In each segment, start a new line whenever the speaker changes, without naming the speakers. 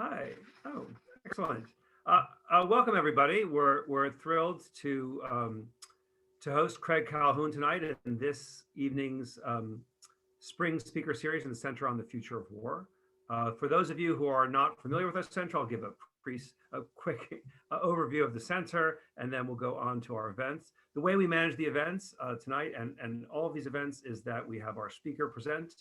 Hi. Oh, excellent. Welcome everybody. We're thrilled to host Craig Calhoun tonight in this evening's spring speaker series in the Center on the Future of War. For those of you who are not familiar with our center, I'll give a quick overview of the center, and then we'll go on to our events. The way we manage the events tonight and all of these events is that we have our speaker present,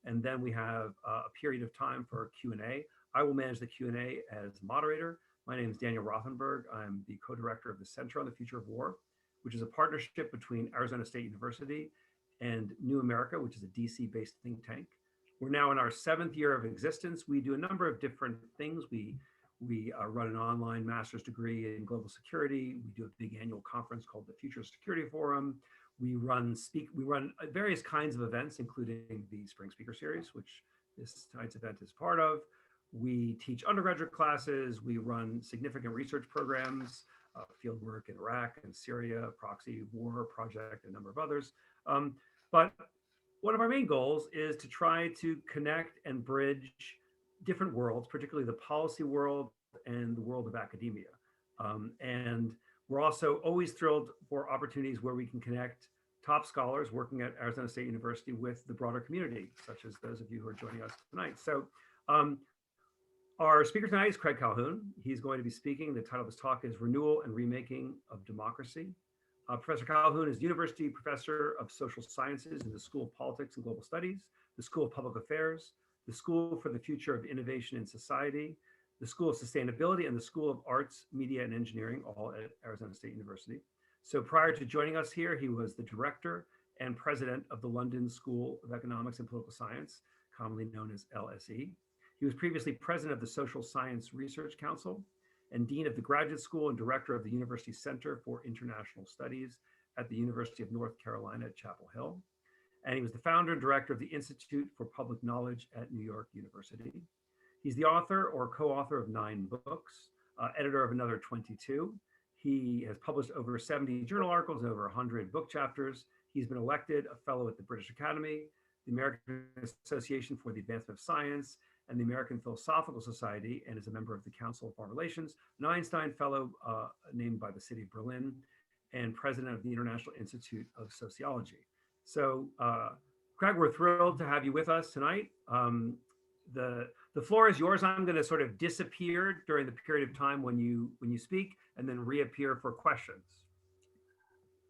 and then we have a period of time for Q&A. I will manage the Q&A as moderator. My name is Daniel Rothenberg. I'm the co-director of the Center on the Future of War, which is a partnership between Arizona State University and New America, which is a DC-based think tank. We're now in our 7th year of existence. We do a number of different things. We run an online master's degree in global security. We do a big annual conference called the Future Security Forum. We run various kinds of events, including the Spring Speaker Series, which tonight's event is part of. We teach undergraduate classes. We run significant research programs, field work in Iraq and Syria, proxy war project, and a number of others. But one of our main goals is to try to connect and bridge different worlds, particularly the policy world and the world of academia. And we're also always thrilled for opportunities where we can connect top scholars working at Arizona State University with the broader community, such as those of you who are joining us tonight. So our speaker tonight is Craig Calhoun. He's going to be speaking. The title of his talk is Renewal and Remaking of Democracy. Professor Calhoun is University Professor of Social Sciences in the School of Politics and Global Studies, the School of Public Affairs, the School for the Future of Innovation in Society, the School of Sustainability, and the School of Arts, Media, and Engineering, all at Arizona State University. So prior to joining us here, he was the director and president of the London School of Economics and Political Science, commonly known as LSE. He was previously president of the Social Science Research Council and dean of the Graduate School and director of the University Center for International Studies at the University of North Carolina at Chapel Hill. And he was the founder and director of the Institute for Public Knowledge at New York University. He's the author or co-author of 9 books, editor of another 22. He has published over 70 journal articles and over 100 book chapters. He's been elected a fellow at the British Academy, the American Association for the Advancement of Science, and the American Philosophical Society, and is a member of the Council of Foreign Relations, an Einstein Fellow named by the city of Berlin, and president of the International Institute of Sociology. So, Craig, we're thrilled to have you with us tonight. The floor is yours. I'm going to sort of disappear during the period of time when you speak, and then reappear for questions.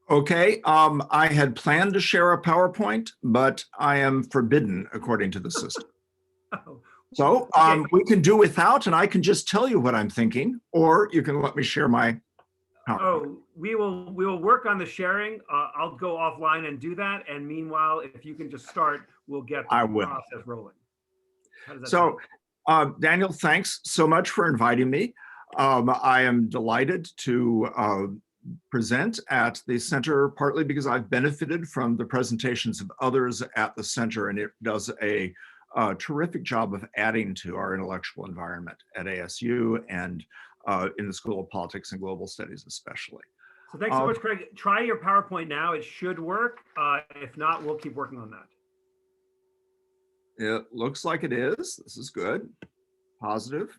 Okay, I had planned to share a PowerPoint, but I am forbidden according to the system.
Oh.
So we can do without, and I can just tell you what I'm thinking, or you can let me share my PowerPoint.
Oh, we will work on the sharing. I'll go offline and do that. And meanwhile, if you can just start, we'll get the process rolling.
So, Daniel, thanks so much for inviting me. I am delighted to present at the center, partly because I've benefited from the presentations of others at the center, and it does a terrific job of adding to our intellectual environment at ASU and in the School of Politics and Global Studies especially.
So thanks so much, Craig. Try your PowerPoint now. It should work. If not, we'll keep working on that.
It looks like it is. This is good. Positive.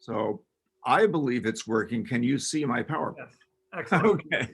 So I believe it's working. Can you see my PowerPoint?
Yes. Excellent.
Okay,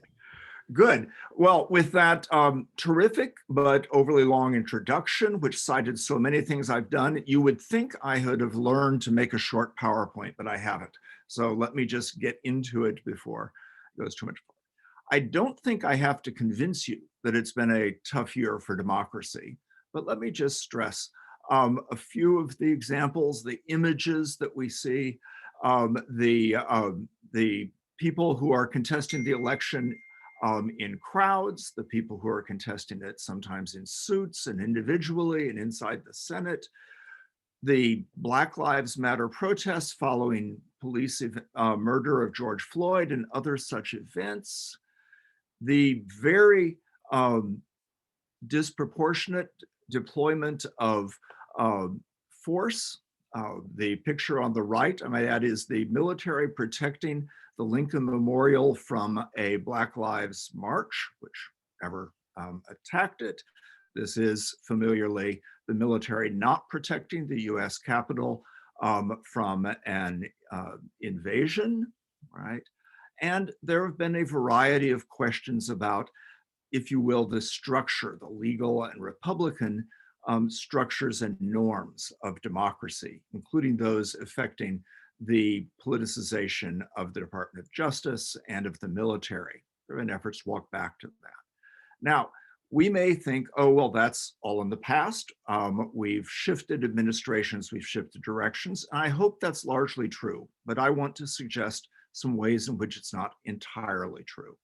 good. Well, with that terrific but overly long introduction, which cited so many things I've done, you would think I would have learned to make a short PowerPoint, but I haven't. So let me just get into it before it goes too much further. I don't think I have to convince you that it's been a tough year for democracy, but let me just stress a few of the examples, the images that we see, the people who are contesting the election in crowds, the people who are contesting it sometimes in suits and individually and inside the Senate, the Black Lives Matter protests following police murder of George Floyd and other such events, the very disproportionate deployment of force. The picture on the right, I might add, is the military protecting the Lincoln Memorial from a Black Lives March, which ever attacked it. This is familiarly the military not protecting the US Capitol from an invasion, right? And there have been a variety of questions about, if you will, the structure, the legal and republican structures and norms of democracy, including those affecting the politicization of the Department of Justice and of the military. There have been efforts to walk back to that. Now, we may think, oh, well, that's all in the past. We've shifted administrations, we've shifted directions. And I hope that's largely true, but I want to suggest some ways in which it's not entirely true.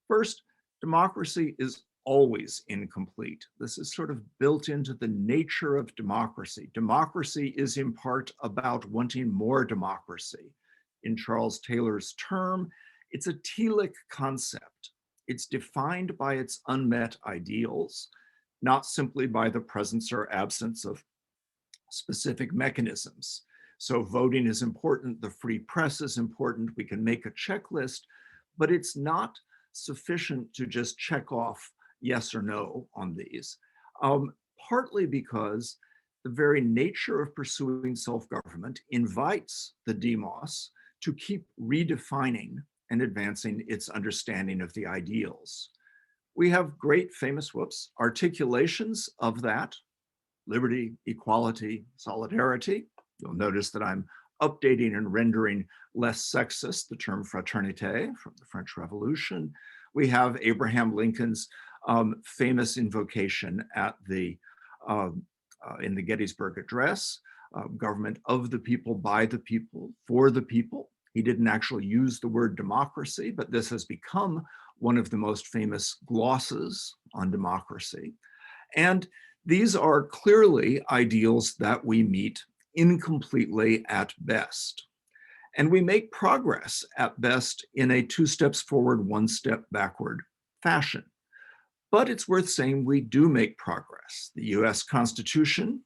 First, democracy is always incomplete. This is sort of built into the nature of democracy. Democracy is in part about wanting more democracy. In Charles Taylor's term, it's a telic concept. It's defined by its unmet ideals, not simply by the presence or absence of specific mechanisms. So voting is important, the free press is important, we can make a checklist, but it's not sufficient to just check off yes or no on these, partly because the very nature of pursuing self-government invites the demos to keep redefining and advancing its understanding of the ideals. We have great famous, articulations of that: liberty, equality, solidarity. You'll notice that I'm updating and rendering less sexist the term fraternité from the French Revolution. We have Abraham Lincoln's famous invocation at the in the Gettysburg Address, government of the people, by the people, for the people. He didn't actually use the word democracy, but this has become one of the most famous glosses on democracy. And these are clearly ideals that we meet incompletely at best. And we make progress at best in a 2 steps forward, 1 step backward fashion. But it's worth saying we do make progress. The US Constitution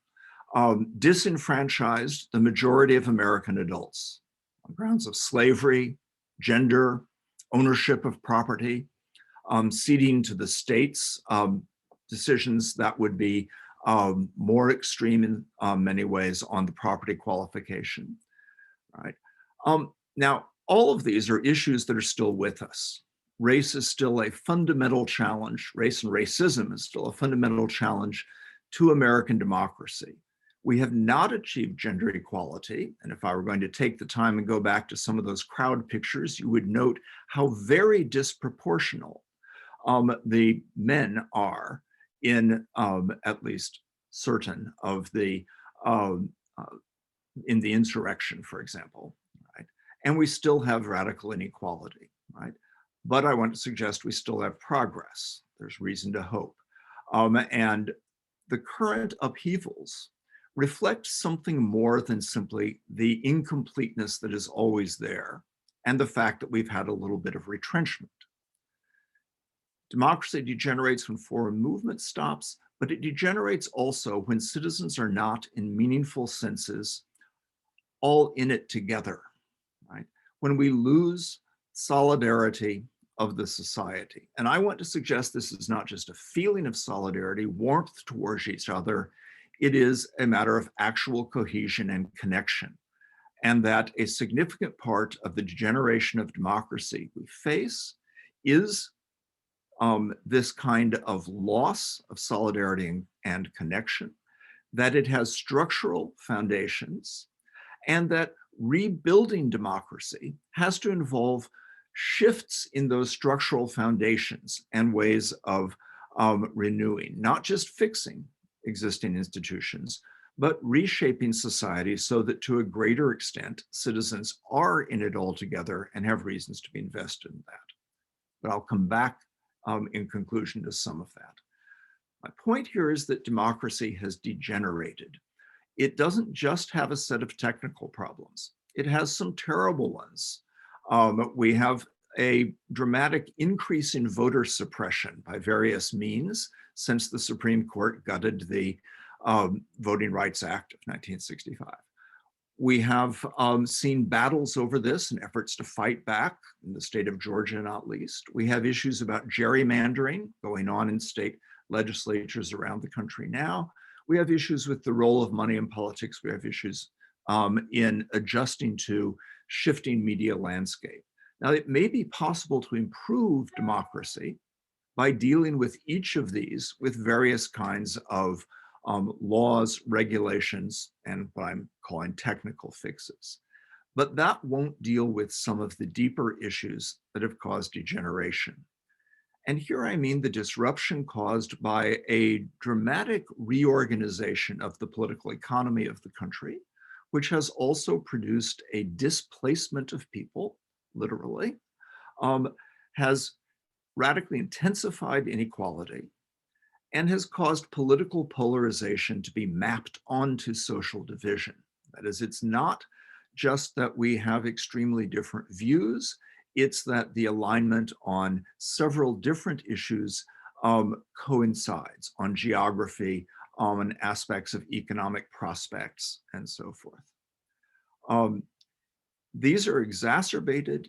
disenfranchised the majority of American adults on grounds of slavery, gender, ownership of property, ceding to the states decisions that would be more extreme in many ways on the property qualification, right? Now, all of these are issues that are still with us. Race is still a fundamental challenge. Race and racism is still a fundamental challenge to American democracy. We have not achieved gender equality. And if I were going to take the time and go back to some of those crowd pictures, you would note how very disproportional the men are in at least certain of the, in the insurrection, for example, right? And we still have radical inequality, right? But I want to suggest we still have progress. There's reason to hope. And the current upheavals reflect something more than simply the incompleteness that is always there and the fact that we've had a little bit of retrenchment. Democracy degenerates when foreign movement stops, but it degenerates also when citizens are not, in meaningful senses, all in it together, right? When we lose solidarity of the society. And I want to suggest this is not just a feeling of solidarity, warmth towards each other. It is a matter of actual cohesion and connection. And that a significant part of the degeneration of democracy we face is this kind of loss of solidarity and connection, that it has structural foundations, and that rebuilding democracy has to involve shifts in those structural foundations and ways of renewing, not just fixing existing institutions, but reshaping society so that to a greater extent, citizens are in it all together and have reasons to be invested in that. But I'll come back in conclusion to some of that. My point here is that democracy has degenerated. It doesn't just have a set of technical problems. It has some terrible ones. We have a dramatic increase in voter suppression by various means since the Supreme Court gutted the Voting Rights Act of 1965. We have seen battles over this and efforts to fight back in the state of Georgia, not least. We have issues about gerrymandering going on in state legislatures around the country now. We have issues with the role of money in politics. We have issues in adjusting to shifting media landscape. Now, it may be possible to improve democracy by dealing with each of these with various kinds of laws, regulations, and what I'm calling technical fixes. But that won't deal with some of the deeper issues that have caused degeneration. And here I mean the disruption caused by a dramatic reorganization of the political economy of the country, which has also produced a displacement of people, literally, has radically intensified inequality, and has caused political polarization to be mapped onto social division. That is, it's not just that we have extremely different views, it's that the alignment on several different issues coincides on geography, on aspects of economic prospects, and so forth. These are exacerbated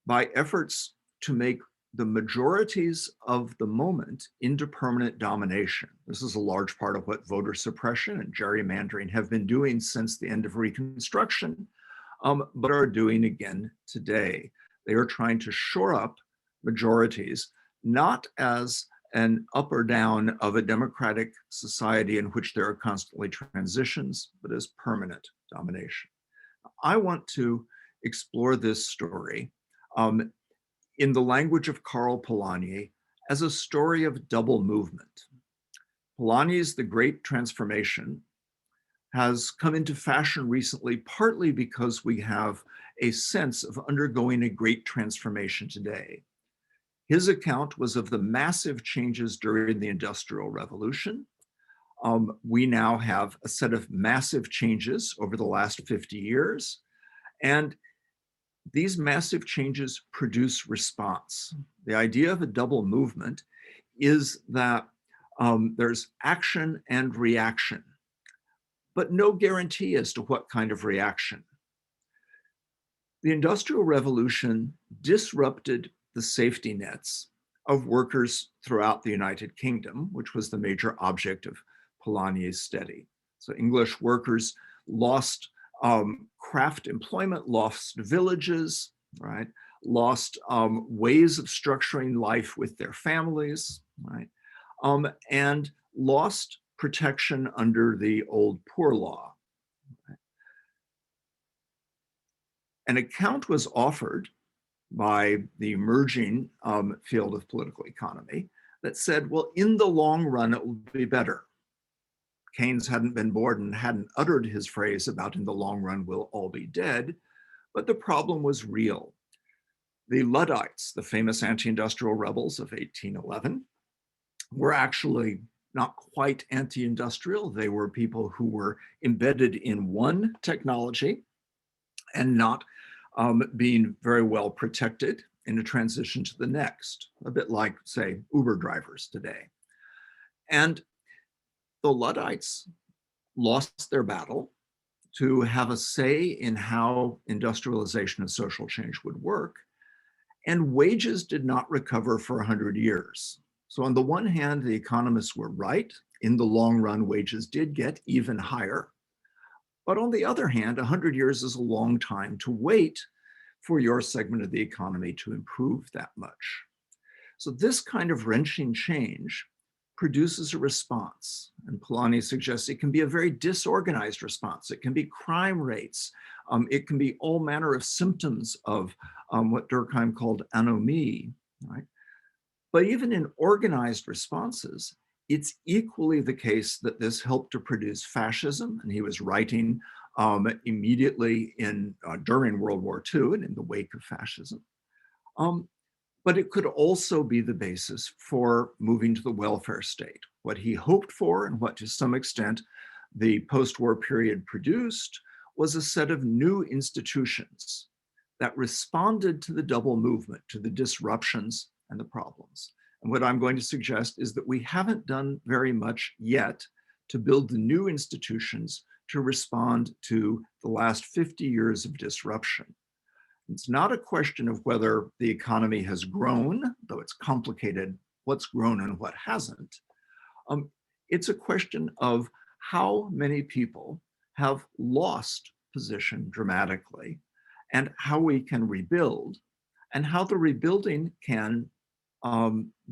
by efforts to make the majorities of the moment into permanent domination. This is a large part of what voter suppression and gerrymandering have been doing since the end of Reconstruction, but are doing again today. They are trying to shore up majorities, not as an up or down of a democratic society in which there are constantly transitions, but as permanent domination. I want to explore this story in the language of Karl Polanyi as a story of double movement. Polanyi's The Great Transformation has come into fashion recently, partly because we have a sense of undergoing a great transformation today. His account was of the massive changes during the Industrial Revolution. We now have a set of massive changes over the last 50 years, and these massive changes produce response. The idea of a double movement is that there's action and reaction, but no guarantee as to what kind of reaction. The Industrial Revolution disrupted the safety nets of workers throughout the United Kingdom, which was the major object of Polanyi's study. So English workers lost craft employment, lost villages, right? Lost ways of structuring life with their families, right? And lost protection under the old poor law. Right? An account was offered by the emerging field of political economy that said, well, in the long run, it will be better. Keynes hadn't been born and hadn't uttered his phrase about in the long run we'll all be dead, but the problem was real. The Luddites, the famous anti-industrial rebels of 1811, were actually not quite anti-industrial. They were people who were embedded in one technology and not being very well protected in a transition to the next, a bit like, say, Uber drivers today. And the Luddites lost their battle to have a say in how industrialization and social change would work, and wages did not recover for 100 years. So on the one hand, the economists were right. In the long run, wages did get even higher. But on the other hand, 100 years is a long time to wait for your segment of the economy to improve that much. So this kind of wrenching change produces a response. And Polanyi suggests it can be a very disorganized response. It can be crime rates. It can be all manner of symptoms of what Durkheim called anomie, right? But even in organized responses, it's equally the case that this helped to produce fascism. And he was writing immediately during World War II and in the wake of fascism. But it could also be the basis for moving to the welfare state. What he hoped for and what to some extent the post-war period produced was a set of new institutions that responded to the double movement, to the disruptions and the problems. And what I'm going to suggest is that we haven't done very much yet to build the new institutions to respond to the last 50 years of disruption. It's not a question of whether the economy has grown, though it's complicated what's grown and what hasn't. It's a question of how many people have lost position dramatically and how we can rebuild and how the rebuilding can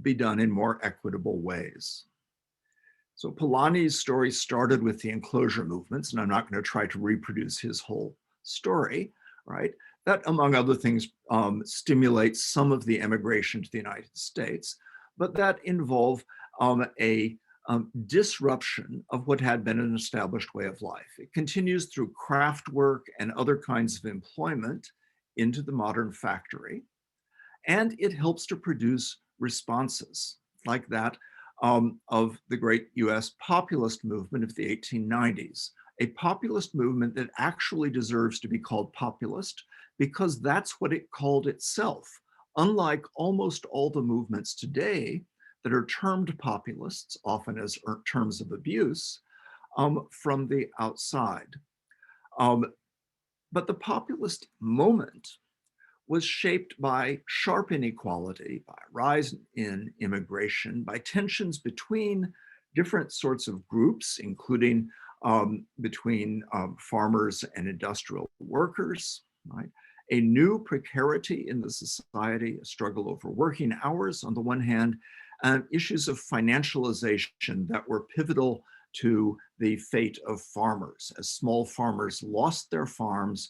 be done in more equitable ways. So Polanyi's story started with the enclosure movements, and I'm not going to try to reproduce his whole story, right? That, among other things, stimulates some of the emigration to the United States, but that involve a disruption of what had been an established way of life. It continues through craft work and other kinds of employment into the modern factory, and it helps to produce responses like that of the great US populist movement of the 1890s, a populist movement that actually deserves to be called populist because that's what it called itself. Unlike almost all the movements today that are termed populists, often as terms of abuse, from the outside. But the populist moment was shaped by sharp inequality, by a rise in immigration, by tensions between different sorts of groups, including between farmers and industrial workers, right? A new precarity in the society, a struggle over working hours on the one hand, and issues of financialization that were pivotal to the fate of farmers, as small farmers lost their farms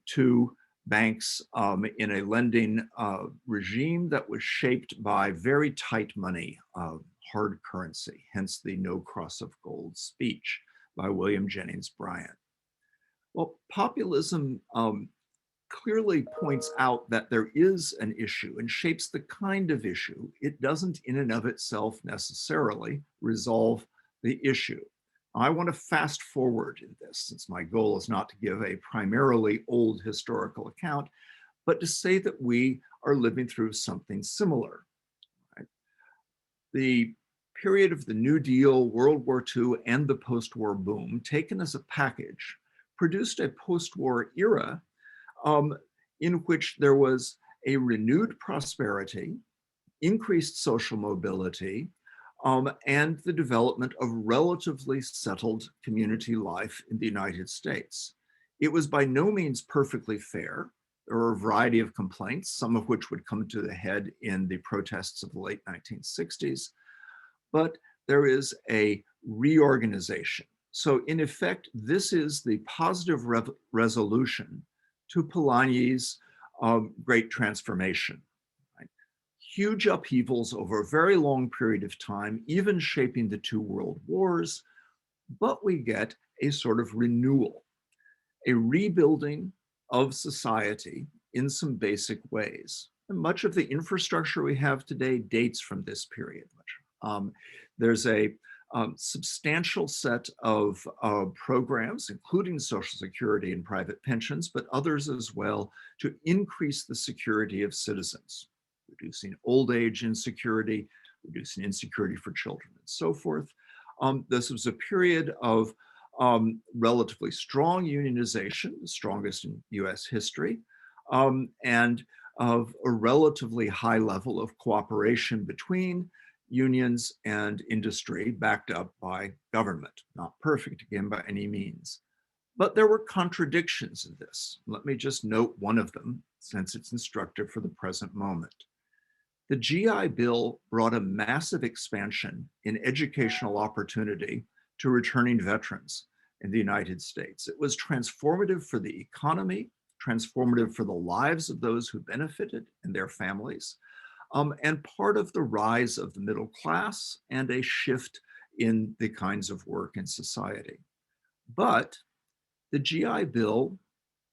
to banks in a lending regime that was shaped by very tight money, hard currency, hence the no cross of gold speech by William Jennings Bryan. Well, populism clearly points out that there is an issue and shapes the kind of issue. It doesn't in and of itself necessarily resolve the issue. I want to fast forward in this, since my goal is not to give a primarily old historical account, but to say that we are living through something similar. Right? The period of the New Deal, World War II, and the post-war boom, taken as a package, produced a post-war era in which there was a renewed prosperity, increased social mobility, and the development of relatively settled community life in the United States. It was by no means perfectly fair. There were a variety of complaints, some of which would come to the head in the protests of the late 1960s, but there is a reorganization. So in effect, this is the positive resolution to Polanyi's great transformation. Huge upheavals over a very long period of time, even shaping the two world wars, but we get a sort of renewal, a rebuilding of society in some basic ways. And much of the infrastructure we have today dates from this period. There's a substantial set of programs, including Social Security and private pensions, but others as well, to increase the security of citizens, reducing old age insecurity, reducing insecurity for children, and so forth. This was a period of relatively strong unionization, the strongest in US history, and of a relatively high level of cooperation between unions and industry backed up by government. Not perfect, again, by any means. But there were contradictions in this. Let me just note one of them, since it's instructive for the present moment. The GI Bill brought a massive expansion in educational opportunity to returning veterans in the United States. It was transformative for the economy, transformative for the lives of those who benefited and their families, and part of the rise of the middle class and a shift in the kinds of work in society. But the GI Bill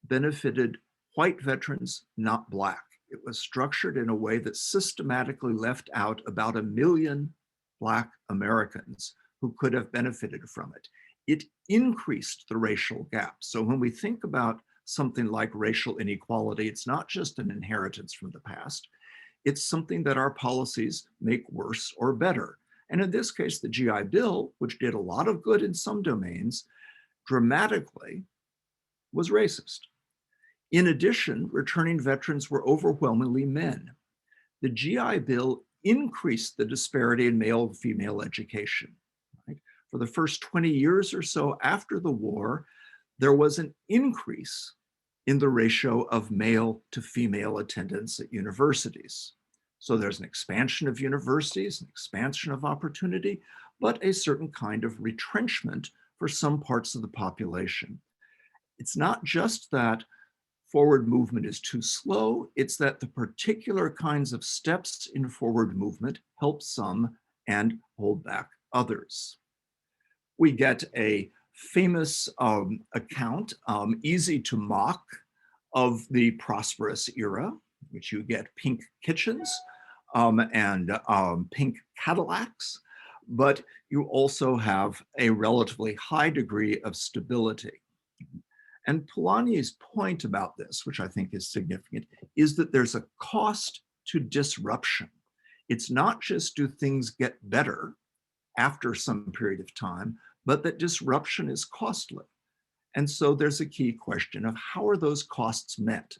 benefited white veterans, not Black. It was structured in a way that systematically left out about 1 million Black Americans who could have benefited from it. It increased the racial gap. So when we think about something like racial inequality, it's not just an inheritance from the past. It's something that our policies make worse or better. And in this case, the GI Bill, which did a lot of good in some domains, dramatically was racist. In addition, returning veterans were overwhelmingly men. The GI Bill increased the disparity in male and female education. Right? For the first 20 years or so after the war, there was an increase in the ratio of male to female attendance at universities. So there's an expansion of universities, an expansion of opportunity, but a certain kind of retrenchment for some parts of the population. It's not just that forward movement is too slow, it's that the particular kinds of steps in forward movement help some and hold back others. We get a famous account, easy to mock, of the Prosperous Era, which you get pink kitchens and pink Cadillacs, but you also have a relatively high degree of stability. And Polanyi's point about this, which I think is significant, is that there's a cost to disruption. It's not just do things get better after some period of time, but that disruption is costly. And so there's a key question of how are those costs met?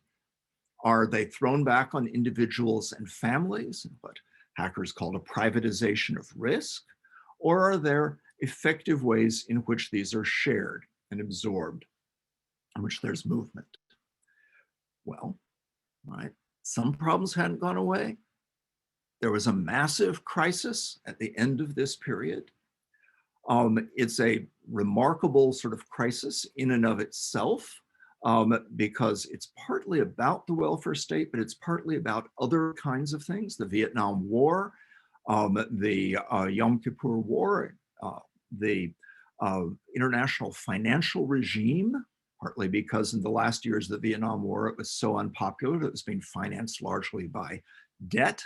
Are they thrown back on individuals and families, what hackers call a privatization of risk? Or are there effective ways in which these are shared and absorbed, in which there's movement? Well, right, some problems hadn't gone away. There was a massive crisis at the end of this period. It's a remarkable sort of crisis in and of itself because it's partly about the welfare state, but it's partly about other kinds of things, the Vietnam War, the Yom Kippur War, the international financial regime, partly because in the last years of the Vietnam War, it was so unpopular that it was being financed largely by debt,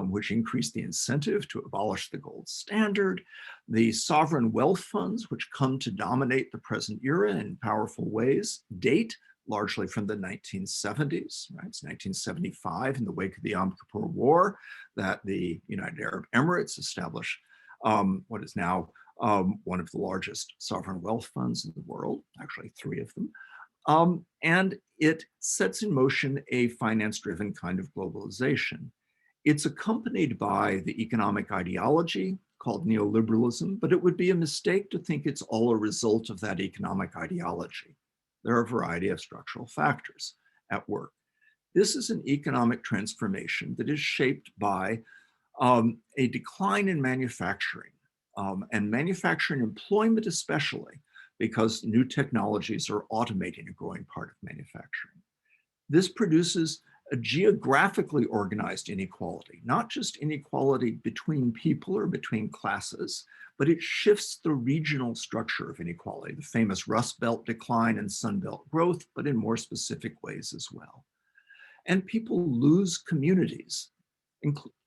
which increased the incentive to abolish the gold standard. The sovereign wealth funds, which come to dominate the present era in powerful ways, date largely from the 1970s. Right? It's 1975, in the wake of the Yom Kippur War, that the United Arab Emirates established what is now one of the largest sovereign wealth funds in the world, actually 3 of them. And it sets in motion a finance-driven kind of globalization. It's accompanied by the economic ideology called neoliberalism, but it would be a mistake to think it's all a result of that economic ideology. There are a variety of structural factors at work. This is an economic transformation that is shaped by a decline in manufacturing and manufacturing employment especially, because new technologies are automating a growing part of manufacturing. This produces a geographically organized inequality, not just inequality between people or between classes, but it shifts the regional structure of inequality, the famous Rust Belt decline and Sun Belt growth, but in more specific ways as well. And people lose communities,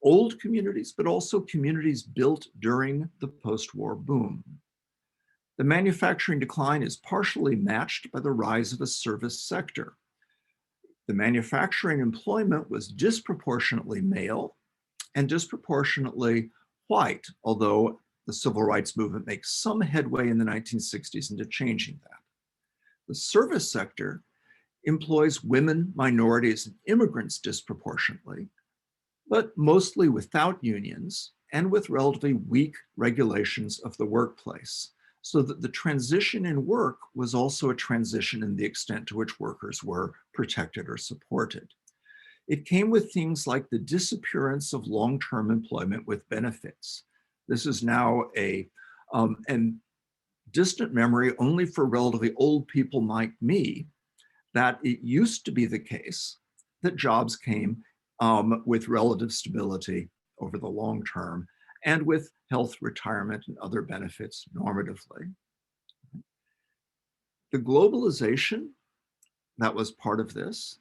old communities, but also communities built during the post-war boom. The manufacturing decline is partially matched by the rise of a service sector. The manufacturing employment was disproportionately male and disproportionately white, although the civil rights movement makes some headway in the 1960s into changing that. The service sector employs women, minorities, and immigrants disproportionately, but mostly without unions and with relatively weak regulations of the workplace, so that the transition in work was also a transition in the extent to which workers were protected or supported. It came with things like the disappearance of long-term employment with benefits. This is now a distant memory only for relatively old people like me, that it used to be the case that jobs came with relative stability over the long term and with health, retirement, and other benefits normatively. The globalization that was part of this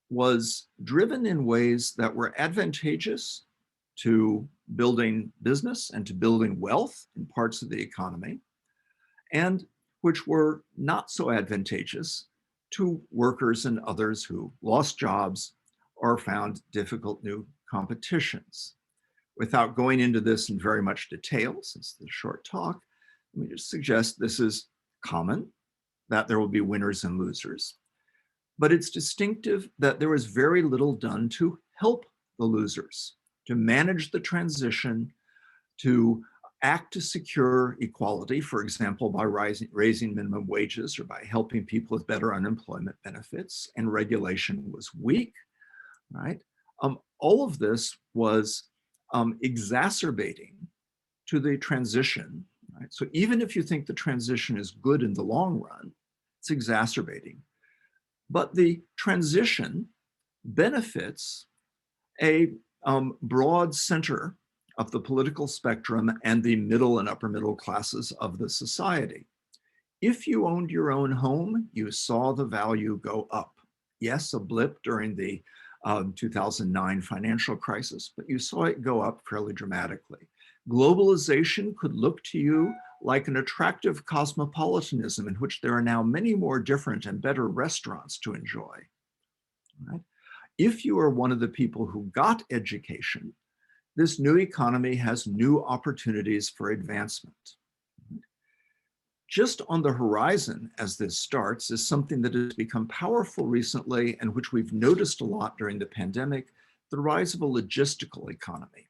was driven in ways that were advantageous to building business and to building wealth in parts of the economy, and which were not so advantageous to workers and others who lost jobs or found difficult new competitions. Without going into this in very much detail, since it's a short talk, let me just suggest this is common that there will be winners and losers, but it's distinctive that there was very little done to help the losers, to manage the transition, to act to secure equality, for example, by raising minimum wages or by helping people with better unemployment benefits, and regulation was weak, right? All of this was exacerbating to the transition, right? So even if you think the transition is good in the long run, it's exacerbating. But the transition benefits a broad center of the political spectrum and the middle and upper middle classes of the society. If you owned your own home, you saw the value go up. Yes, a blip during the 2009 financial crisis, but you saw it go up fairly dramatically. Globalization could look to you like an attractive cosmopolitanism in which there are now many more different and better restaurants to enjoy. Right? If you are one of the people who got education, this new economy has new opportunities for advancement. Just on the horizon as this starts is something that has become powerful recently and which we've noticed a lot during the pandemic, the rise of a logistical economy,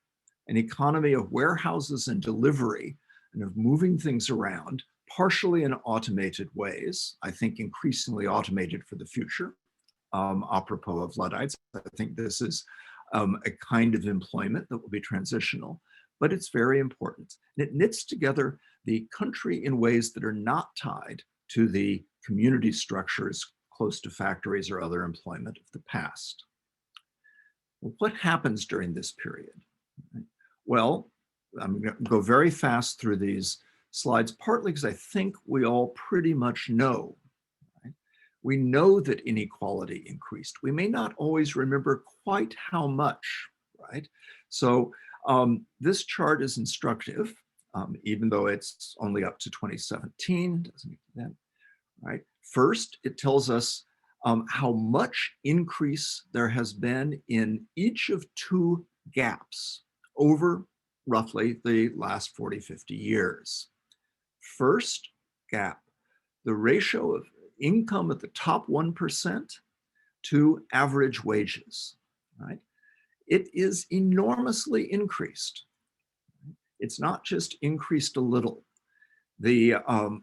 an economy of warehouses and delivery and of moving things around, partially in automated ways, I think increasingly automated for the future. Apropos of Luddites, I think this is a kind of employment that will be transitional, but it's very important. And it knits together the country in ways that are not tied to the community structures close to factories or other employment of the past. Well, what happens during this period? Well, I'm going to go very fast through these slides, partly because I think we all pretty much know. Right? We know that inequality increased. We may not always remember quite how much, right? So this chart is instructive, even though it's only up to 2017, doesn't do that, right? First, it tells us how much increase there has been in each of two gaps over roughly the last 40, 50 years. First gap, the ratio of income at the top 1% to average wages, right? It is enormously increased. It's not just increased a little. The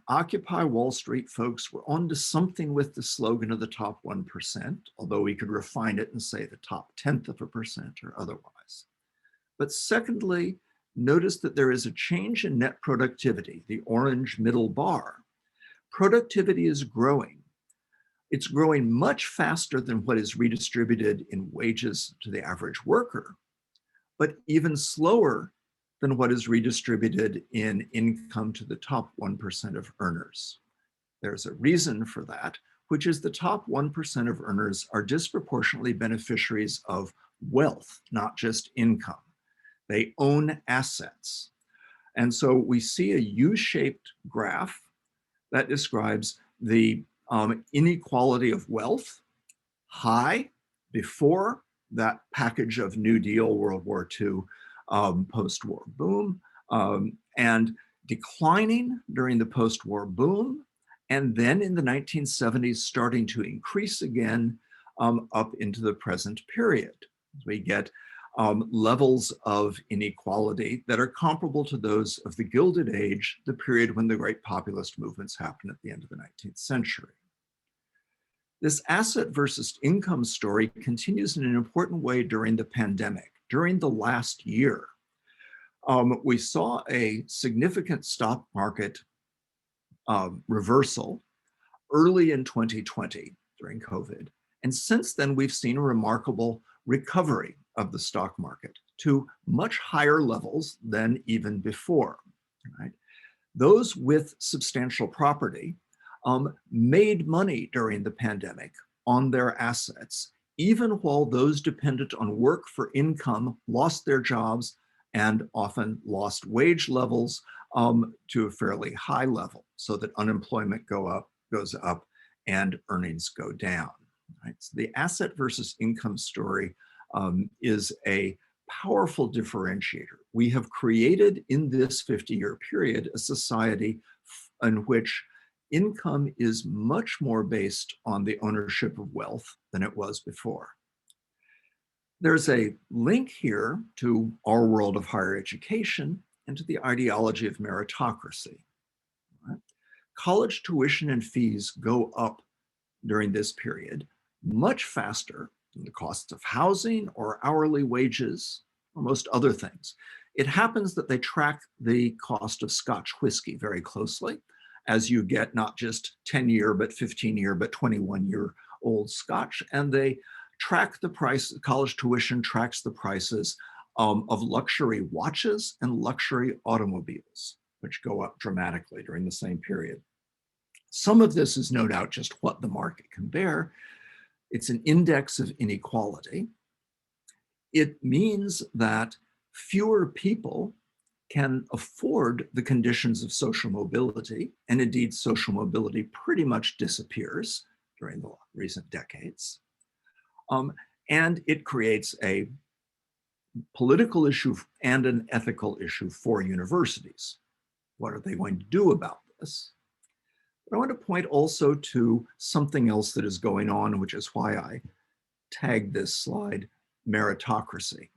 Occupy Wall Street folks were onto something with the slogan of the top 1%, although we could refine it and say the top 0.1% or otherwise. But secondly, notice that there is a change in net productivity, the orange middle bar. Productivity is growing. It's growing much faster than what is redistributed in wages to the average worker, but even slower than what is redistributed in income to the top 1% of earners. There's a reason for that, which is the top 1% of earners are disproportionately beneficiaries of wealth, not just income. They own assets. And so we see a U-shaped graph that describes the inequality of wealth, high before that package of New Deal, World War II, post-war boom, and declining during the post-war boom, and then in the 1970s starting to increase again up into the present period. We get levels of inequality that are comparable to those of the Gilded Age, the period when the great populist movements happened at the end of the 19th century. This asset versus income story continues in an important way during the pandemic. During the last year, we saw a significant stock market reversal early in 2020 during COVID. And since then, we've seen a remarkable recovery of the stock market to much higher levels than even before. Right? Those with substantial property made money during the pandemic on their assets, even while those dependent on work for income lost their jobs and often lost wage levels to a fairly high level, so that unemployment goes up and earnings go down. Right? So the asset versus income story is a powerful differentiator. We have created in this 50-year period a society in which income is much more based on the ownership of wealth than it was before. There's a link here to our world of higher education and to the ideology of meritocracy. Right? College tuition and fees go up during this period much faster than the costs of housing or hourly wages or most other things. It happens that they track the cost of Scotch whiskey very closely as you get not just 10-year, but 15-year, but 21-year-old Scotch. And they track the price, college tuition tracks the prices of luxury watches and luxury automobiles, which go up dramatically during the same period. Some of this is no doubt just what the market can bear. It's an index of inequality. It means that fewer people can afford the conditions of social mobility, and indeed social mobility pretty much disappears during the recent decades. And it creates a political issue and an ethical issue for universities. What are they going to do about this? But I want to point also to something else that is going on, which is why I tagged this slide meritocracy.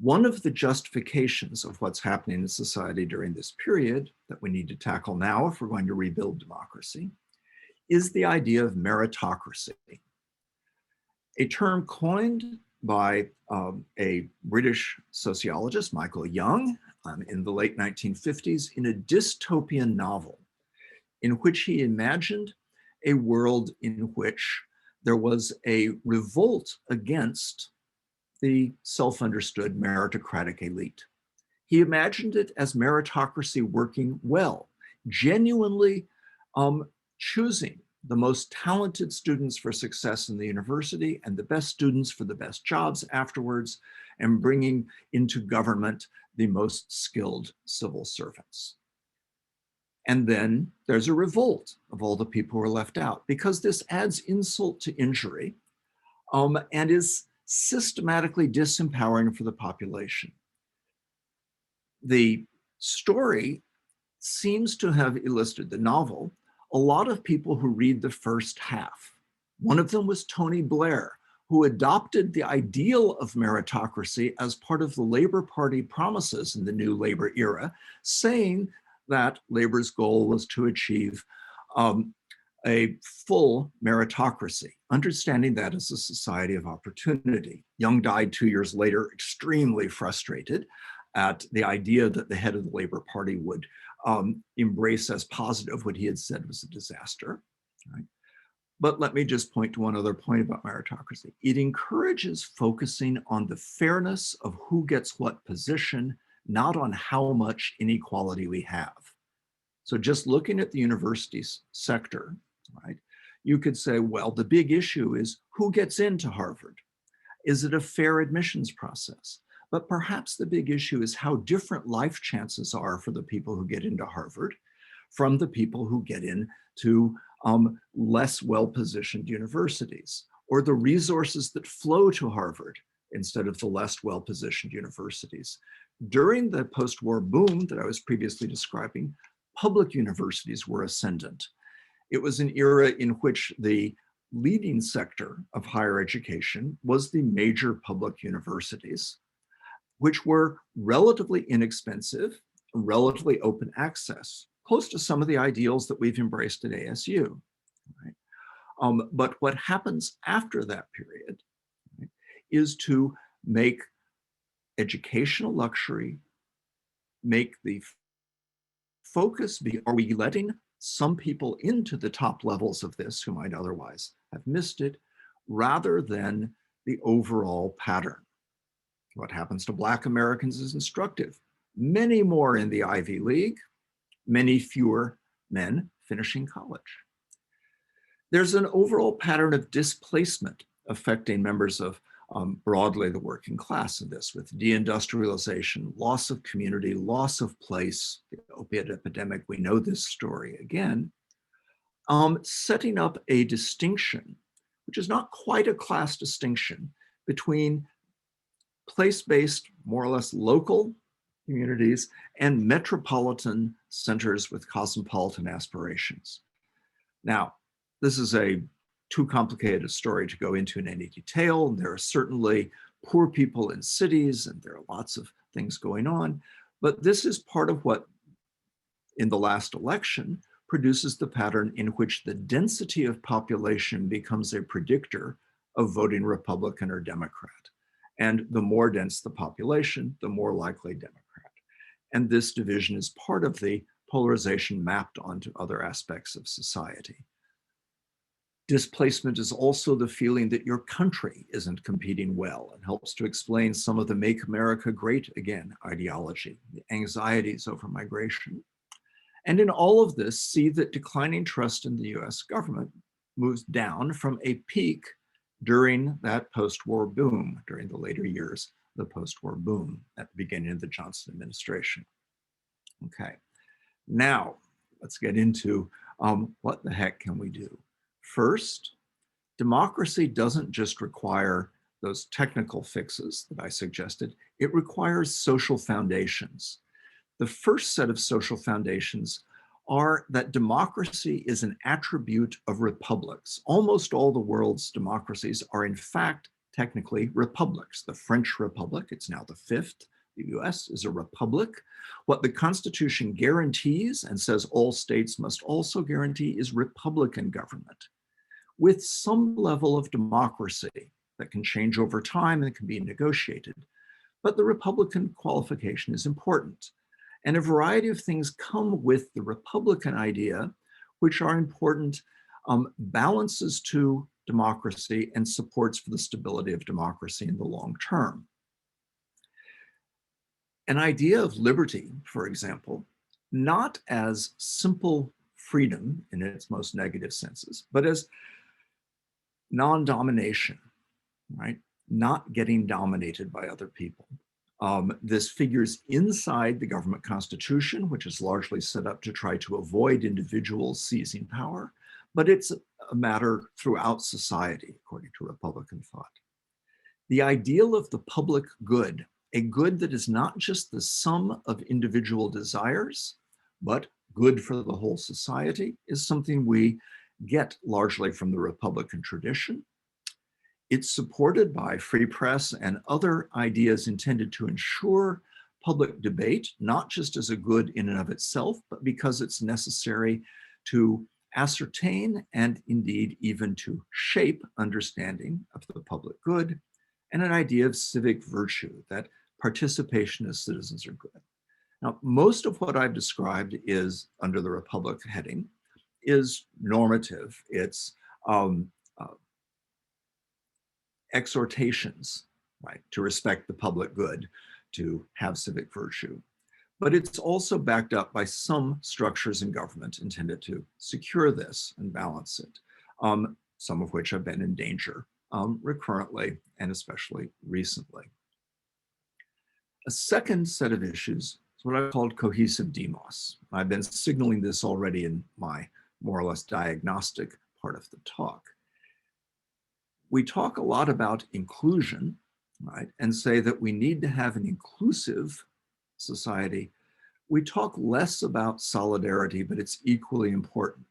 One of the justifications of what's happening in society during this period that we need to tackle now if we're going to rebuild democracy is the idea of meritocracy, a term coined by a British sociologist, Michael Young, in the late 1950s in a dystopian novel in which he imagined a world in which there was a revolt against the self-understood meritocratic elite. He imagined it as meritocracy working well, genuinely choosing the most talented students for success in the university and the best students for the best jobs afterwards, and bringing into government the most skilled civil servants. And then there's a revolt of all the people who are left out, because this adds insult to injury and is systematically disempowering for the population. The story seems to have elicited, the novel, a lot of people who read the first half. One of them was Tony Blair, who adopted the ideal of meritocracy as part of the Labor Party promises in the new labor era, saying that labor's goal was to achieve a full meritocracy, understanding that as a society of opportunity. Young died 2 years later, extremely frustrated at the idea that the head of the Labor Party would embrace as positive what he had said was a disaster. Right? But let me just point to one other point about meritocracy. It encourages focusing on the fairness of who gets what position, not on how much inequality we have. So just looking at the universities sector, right, you could say, well, the big issue is who gets into Harvard? Is it a fair admissions process? But perhaps the big issue is how different life chances are for the people who get into Harvard from the people who get into less well-positioned universities, or the resources that flow to Harvard instead of the less well-positioned universities. During the post-war boom that I was previously describing, public universities were ascendant. It was an era in which the leading sector of higher education was the major public universities, which were relatively inexpensive, relatively open access, close to some of the ideals that we've embraced at ASU. Right? But what happens after that period, right, is to make educational luxury, make the focus be, are we letting some people into the top levels of this who might otherwise have missed it, rather than the overall pattern. What happens to Black Americans is instructive. Many more in the Ivy League, many fewer men finishing college. There's an overall pattern of displacement affecting members of broadly the working class in this, with deindustrialization, loss of community, loss of place, the opiate epidemic, we know this story again, setting up a distinction, which is not quite a class distinction, between place-based, more or less local communities and metropolitan centers with cosmopolitan aspirations. Now, this is a too complicated a story to go into in any detail. There are certainly poor people in cities, and there are lots of things going on, but this is part of what, in the last election, produces the pattern in which the density of population becomes a predictor of voting Republican or Democrat. And the more dense the population, the more likely Democrat. And this division is part of the polarization mapped onto other aspects of society. Displacement is also the feeling that your country isn't competing well, and helps to explain some of the Make America Great Again ideology, the anxieties over migration. And in all of this, see that declining trust in the US government moves down from a peak during that post-war boom, during the later years, the post-war boom at the beginning of the Johnson administration. Okay, now let's get into what the heck can we do? First, democracy doesn't just require those technical fixes that I suggested, it requires social foundations. The first set of social foundations are that democracy is an attribute of republics. Almost all the world's democracies are in fact technically republics. The French Republic, it's now the fifth. The US is a republic. What the Constitution guarantees and says all states must also guarantee is republican government with some level of democracy that can change over time and can be negotiated. But the republican qualification is important. And a variety of things come with the republican idea, which are important balances to democracy and supports for the stability of democracy in the long term. An idea of liberty, for example, not as simple freedom in its most negative senses, but as non-domination, right? Not getting dominated by other people. This figures inside the government constitution, which is largely set up to try to avoid individuals seizing power, but it's a matter throughout society, according to Republican thought. The ideal of the public good, a good that is not just the sum of individual desires, but good for the whole society, is something we get largely from the Republican tradition. It's supported by free press and other ideas intended to ensure public debate, not just as a good in and of itself, but because it's necessary to ascertain and indeed even to shape understanding of the public good, and an idea of civic virtue, that participation as citizens are good. Now, most of what I've described is under the Republic heading, is normative. It's exhortations, right, to respect the public good, to have civic virtue. But it's also backed up by some structures in government intended to secure this and balance it, some of which have been in danger recurrently and especially recently. A second set of issues is what I called cohesive demos. I've been signaling this already in my more or less diagnostic part of the talk. We talk a lot about inclusion, right, and say that we need to have an inclusive society. We talk less about solidarity, but it's equally important.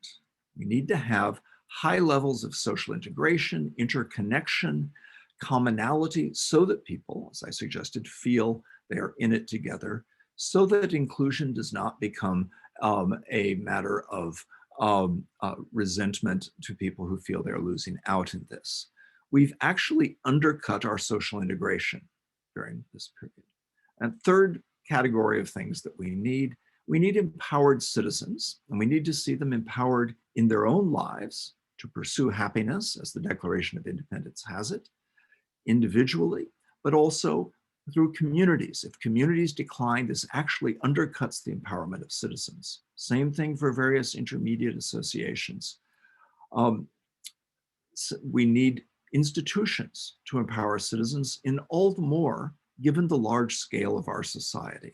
We need to have high levels of social integration, interconnection, commonality, so that people, as I suggested, feel they are in it together, so that inclusion does not become a matter of resentment to people who feel they're losing out in this. We've actually undercut our social integration during this period. And third category of things that we need empowered citizens, and we need to see them empowered in their own lives to pursue happiness, as the Declaration of Independence has it, individually, but also through communities. If communities decline, this actually undercuts the empowerment of citizens. Same thing for various intermediate associations. So we need institutions to empower citizens, in all the more given the large scale of our society.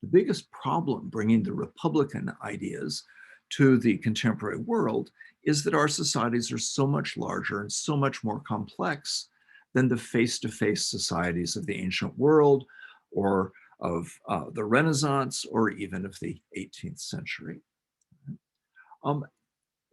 The biggest problem bringing the Republican ideas to the contemporary world is that our societies are so much larger and so much more complex than the face-to-face societies of the ancient world, or the Renaissance or even of the 18th century.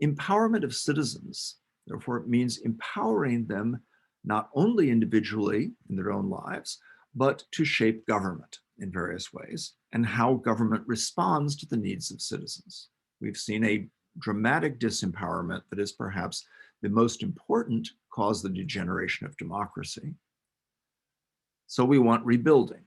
Empowerment of citizens, therefore, means empowering them not only individually in their own lives, but to shape government in various ways and how government responds to the needs of citizens. We've seen a dramatic disempowerment that is perhaps the most important cause of the degeneration of democracy. So we want rebuilding.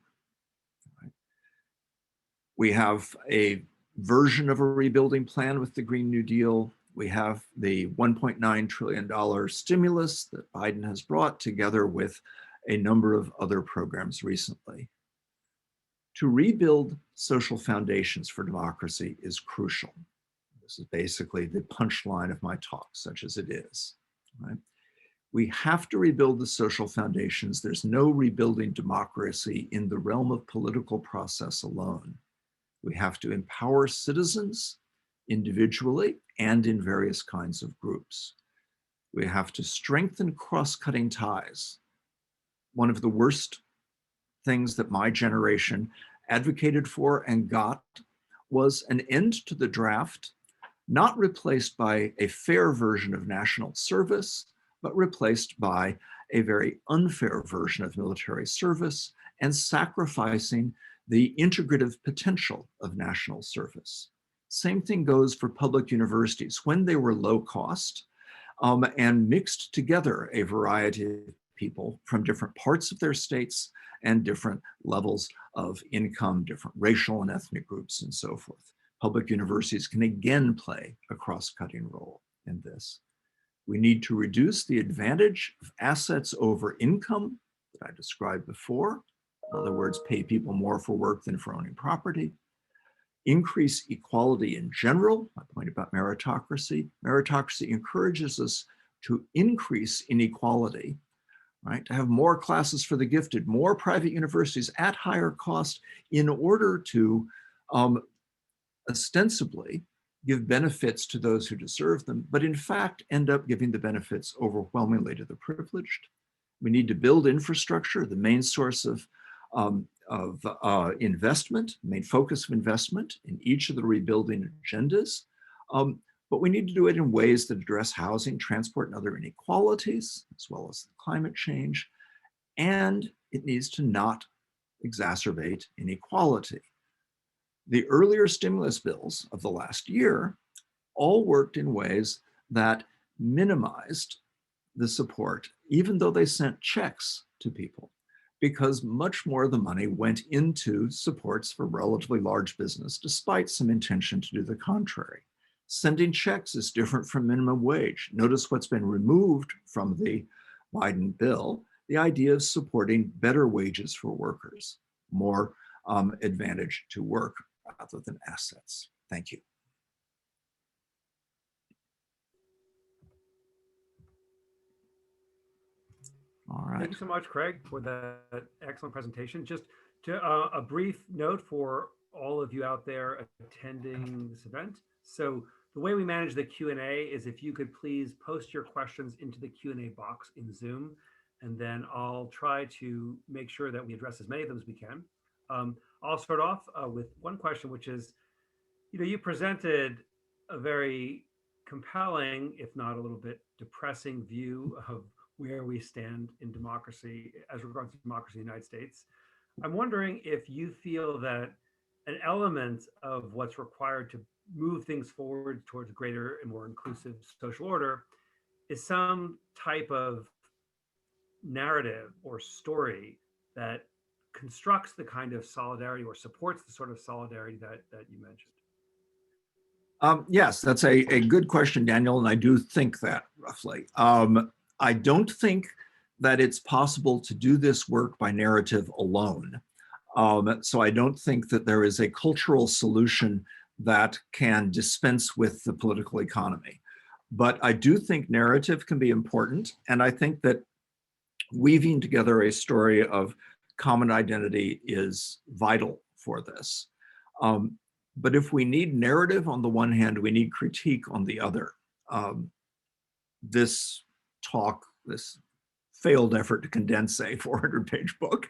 We have a version of a rebuilding plan with the Green New Deal. We have the $1.9 trillion stimulus that Biden has brought together with a number of other programs recently. To rebuild social foundations for democracy is crucial. This is basically the punchline of my talk, such as it is. Right? We have to rebuild the social foundations. There's no rebuilding democracy in the realm of political process alone. We have to empower citizens individually and in various kinds of groups. We have to strengthen cross-cutting ties. One of the worst things that my generation advocated for and got was an end to the draft, not replaced by a fair version of national service, but replaced by a very unfair version of military service and sacrificing the integrative potential of national service. Same thing goes for public universities. When they were low cost and mixed together a variety of people from different parts of their states and different levels of income, different racial and ethnic groups and so forth. Public universities can again play a cross-cutting role in this. We need to reduce the advantage of assets over income that I described before. In other words, pay people more for work than for owning property. Increase equality in general. My point about meritocracy. Meritocracy encourages us to increase inequality, right? To have more classes for the gifted, more private universities at higher cost in order to ostensibly give benefits to those who deserve them, but in fact end up giving the benefits overwhelmingly to the privileged. We need to build infrastructure, the main source of investment, main focus of investment in each of the rebuilding agendas. But we need to do it in ways that address housing, transport, and other inequalities, as well as climate change. And it needs to not exacerbate inequality. The earlier stimulus bills of the last year all worked in ways that minimized the support, even though they sent checks to people, because much more of the money went into supports for relatively large business, despite some intention to do the contrary. Sending checks is different from minimum wage. Notice what's been removed from the Biden bill, the idea of supporting better wages for workers, more advantage to work rather than assets. Thank you. All right.
Thank you so much, Craig, for that excellent presentation. Just to, a brief note for all of you out there attending this event. So the way we manage the Q&A is if you could please post your questions into the Q&A box in Zoom, and then I'll try to make sure that we address as many of them as we can. I'll start off with one question, which is, you presented a very compelling, if not a little bit depressing view of where we stand in democracy as regards to democracy in the United States. I'm wondering if you feel that an element of what's required to move things forward towards greater and more inclusive social order is some type of narrative or story that constructs the kind of solidarity or supports the sort of solidarity that you mentioned.
Yes, that's a good question, Daniel, and I do think that roughly. I don't think that it's possible to do this work by narrative alone. So I don't think that there is a cultural solution that can dispense with the political economy. But I do think narrative can be important. And I think that weaving together a story of common identity is vital for this. But if we need narrative on the one hand, we need critique on the other. This talk, this failed effort to condense a 400-page book,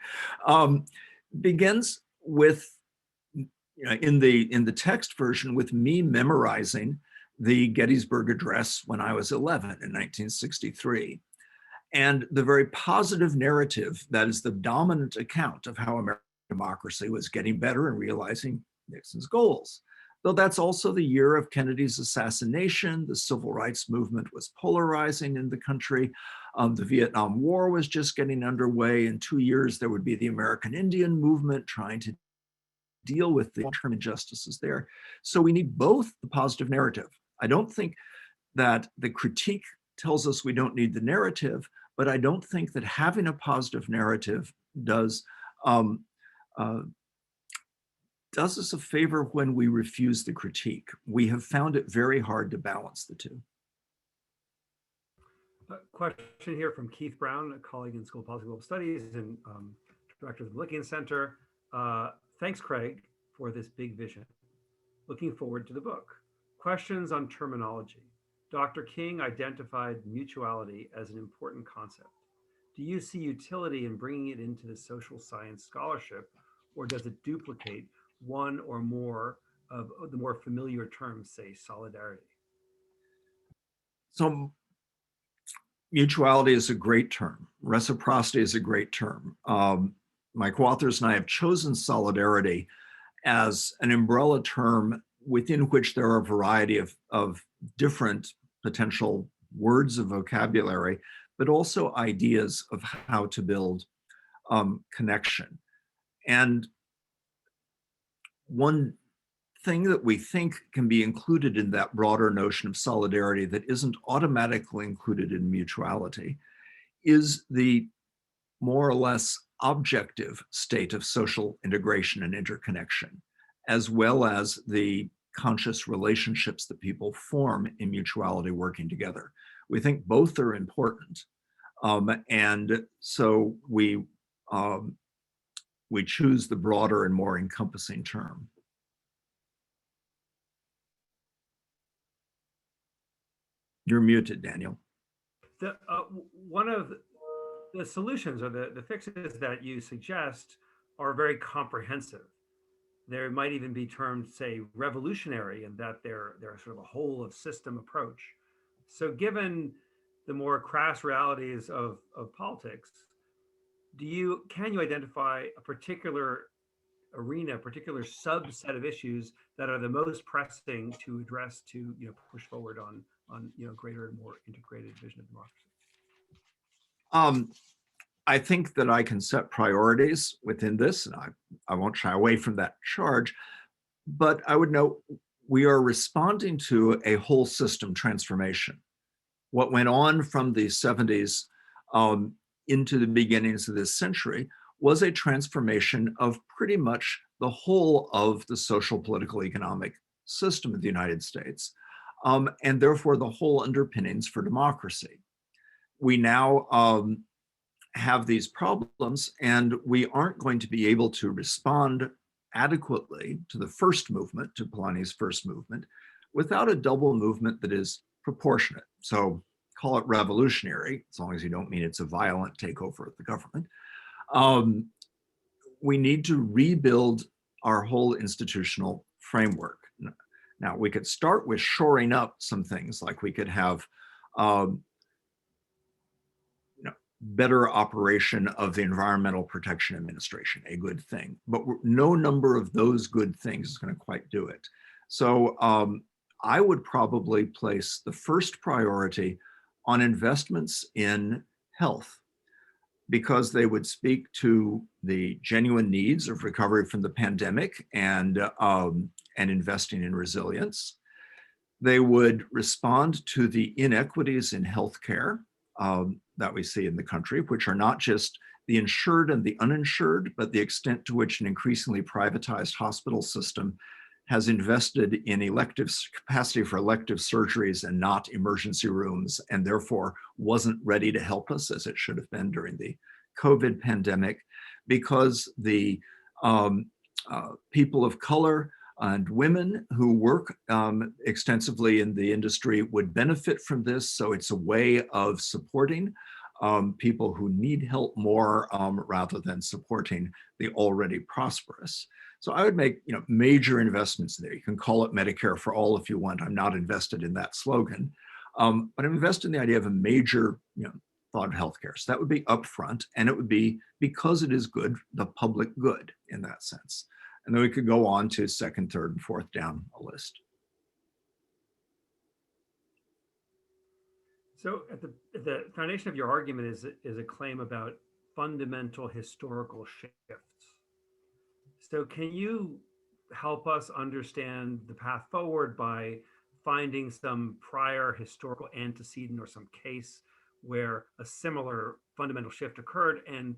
begins with in the text version, with me memorizing the Gettysburg Address when I was 11 in 1963. And the very positive narrative that is the dominant account of how American democracy was getting better and realizing Nixon's goals. Though that's also the year of Kennedy's assassination, the civil rights movement was polarizing in the country. The Vietnam War was just getting underway. In 2 years, there would be the American Indian movement trying to deal with the long-term injustices there. So we need both the positive narrative. I don't think that the critique tells us we don't need the narrative, but I don't think that having a positive narrative does us a favor when we refuse the critique. We have found it very hard to balance the two.
A question here from Keith Brown, a colleague in School of Policy and Global Studies and director of the Lincoln Center. Thanks, Craig, for this big vision. Looking forward to the book. Questions on terminology. Dr. King identified mutuality as an important concept. Do you see utility in bringing it into the social science scholarship, or does it duplicate one or more of the more familiar terms, say solidarity?
So mutuality is a great term. Reciprocity is a great term. My co-authors and I have chosen solidarity as an umbrella term within which there are a variety of different potential words of vocabulary, but also ideas of how to build connection. And one thing that we think can be included in that broader notion of solidarity that isn't automatically included in mutuality is the more or less objective state of social integration and interconnection, as well as the conscious relationships that people form in mutuality working together. We think both are important. And so we choose the broader and more encompassing term. You're muted, Daniel.
One of the solutions or the fixes that you suggest are very comprehensive. There might even be termed, say, revolutionary, in that they're sort of a whole of system approach. So given the more crass realities of politics, can you identify a particular arena, a particular subset of issues that are the most pressing to address, to push forward on greater and more integrated vision of democracy?
I think that I can set priorities within this, and I won't shy away from that charge, but I would note we are responding to a whole system transformation. What went on from the 70s into the beginnings of this century was a transformation of pretty much the whole of the social, political, economic system of the United States, and therefore the whole underpinnings for democracy. We now have these problems, and we aren't going to be able to respond adequately to the first movement, to Polanyi's first movement, without a double movement that is proportionate. So call it revolutionary, as long as you don't mean it's a violent takeover of the government. We need to rebuild our whole institutional framework. Now, we could start with shoring up some things, like we could have better operation of the Environmental Protection Administration, a good thing. But no number of those good things is going to quite do it. So I would probably place the first priority on investments in health, because they would speak to the genuine needs of recovery from the pandemic and investing in resilience. They would respond to the inequities in healthcare that we see in the country, which are not just the insured and the uninsured, but the extent to which an increasingly privatized hospital system has invested in capacity for elective surgeries and not emergency rooms, and therefore wasn't ready to help us as it should have been during the COVID pandemic, because the people of color and women who work extensively in the industry would benefit from this. So it's a way of supporting people who need help more rather than supporting the already prosperous. So I would make major investments there. You can call it Medicare for all if you want. I'm not invested in that slogan, but I'm invested in the idea of a major thought of healthcare. So that would be upfront, and it would be because it is good, the public good in that sense. And then we could go on to second, third, and fourth down a list.
So at the foundation of your argument is a claim about fundamental historical shifts. So can you help us understand the path forward by finding some prior historical antecedent or some case where a similar fundamental shift occurred and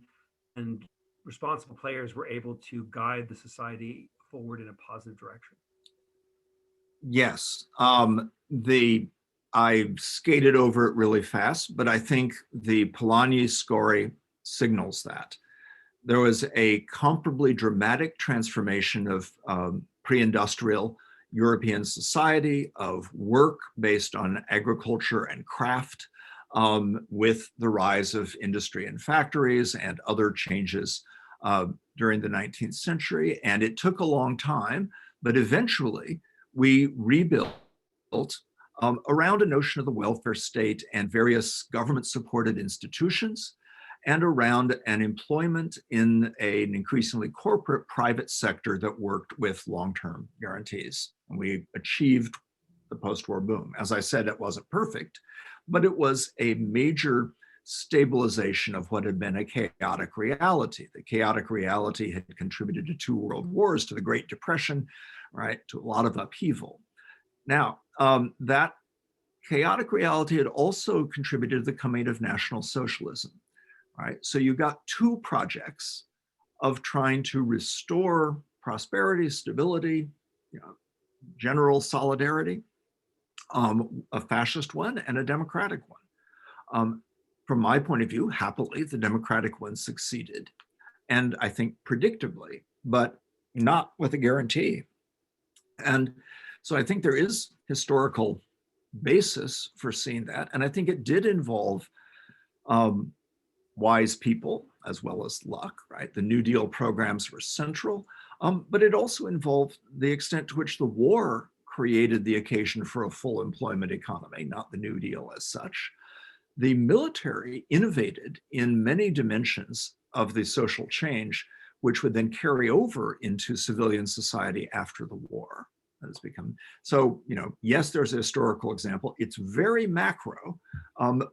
responsible players were able to guide the society forward in a positive direction?
Yes. I skated over it really fast, but I think the Polanyi story signals that. There was a comparably dramatic transformation of pre-industrial European society, of work based on agriculture and craft, with the rise of industry and factories and other changes during the 19th century. And it took a long time, but eventually we rebuilt around a notion of the welfare state and various government-supported institutions, and around an employment in an increasingly corporate private sector that worked with long-term guarantees. And we achieved the post-war boom. As I said, it wasn't perfect, but it was a major stabilization of what had been a chaotic reality. The chaotic reality had contributed to 2 world wars, to the Great Depression, right, to a lot of upheaval. Now, that chaotic reality had also contributed to the coming of National Socialism, right? So you got 2 projects of trying to restore prosperity, stability, general solidarity, a fascist one and a democratic one. From my point of view, happily, the democratic one succeeded. And I think predictably, but not with a guarantee. And so I think there is historical basis for seeing that. And I think it did involve wise people as well as luck, right? The New Deal programs were central, but it also involved the extent to which the war created the occasion for a full employment economy, not the New Deal as such. The military innovated in many dimensions of the social change, which would then carry over into civilian society after the war. That has become, so, yes, there's a historical example. It's very macro,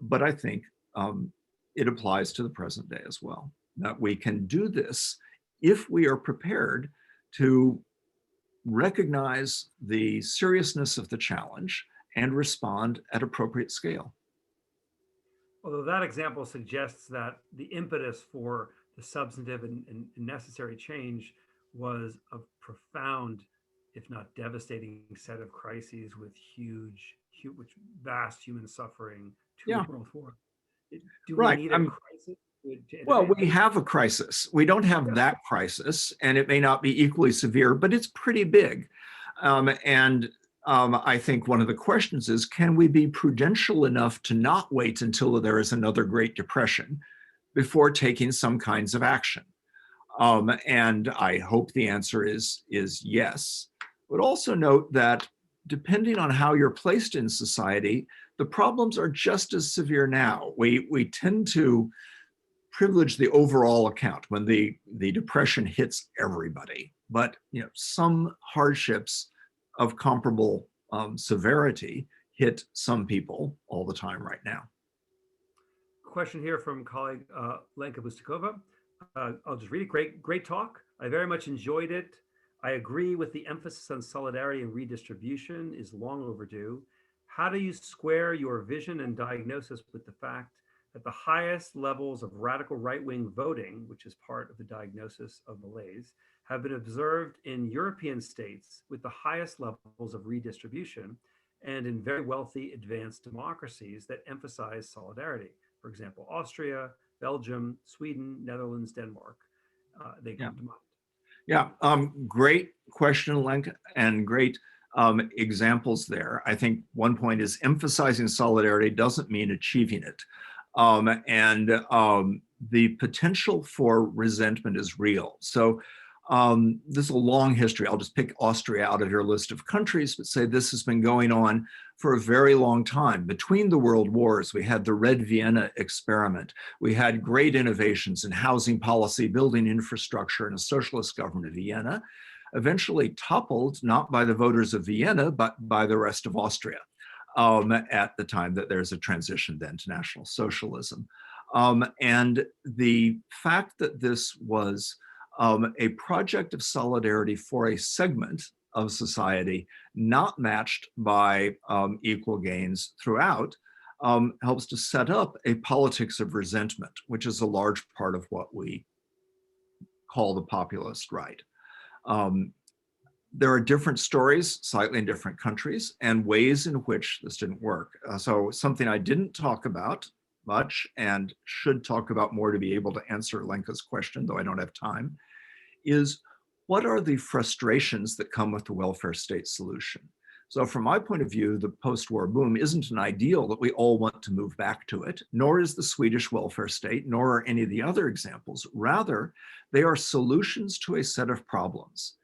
but I think it applies to the present day as well, that we can do this if we are prepared to recognize the seriousness of the challenge and respond at appropriate scale.
Although that example suggests that the impetus for the substantive and necessary change was a profound, if not devastating, set of crises with vast human suffering, 2 World Wars. Do we need a crisis?
Well, we have a crisis. We don't have that crisis, and it may not be equally severe, but it's pretty big. I think one of the questions is, can we be prudential enough to not wait until there is another Great Depression before taking some kinds of action? And I hope the answer is yes. But also note that depending on how you're placed in society, the problems are just as severe now. We tend to privilege the overall account when the Depression hits everybody, but some hardships of comparable severity hit some people all the time right now.
Question here from colleague Lenka Bustakova. I'll just read it. Great talk. I very much enjoyed it. I agree with the emphasis on solidarity and redistribution is long overdue. How do you square your vision and diagnosis with the fact that the highest levels of radical right-wing voting, which is part of the diagnosis of malaise, have been observed in European states with the highest levels of redistribution and in very wealthy advanced democracies that emphasize solidarity? For example, Austria, Belgium, Sweden, Netherlands, Denmark. They come to mind.
Yeah, great question, Lenka, and great examples there. I think one point is emphasizing solidarity doesn't mean achieving it. The potential for resentment is real. So this is a long history. I'll just pick Austria out of your list of countries, but say this has been going on for a very long time. Between the world wars, we had the Red Vienna experiment. We had great innovations in housing policy, building infrastructure, and a socialist government of Vienna, eventually toppled not by the voters of Vienna, but by the rest of Austria at the time that there's a transition then to National Socialism. And the fact that this was a project of solidarity for a segment of society not matched by equal gains throughout helps to set up a politics of resentment, which is a large part of what we call the populist right. There are different stories, slightly in different countries, and ways in which this didn't work. So something I didn't talk about much and should talk about more to be able to answer Lenka's question, though I don't have time, is what are the frustrations that come with the welfare state solution? So from my point of view, the post-war boom isn't an ideal that we all want to move back to it, nor is the Swedish welfare state, nor are any of the other examples. Rather, they are solutions to a set of problems.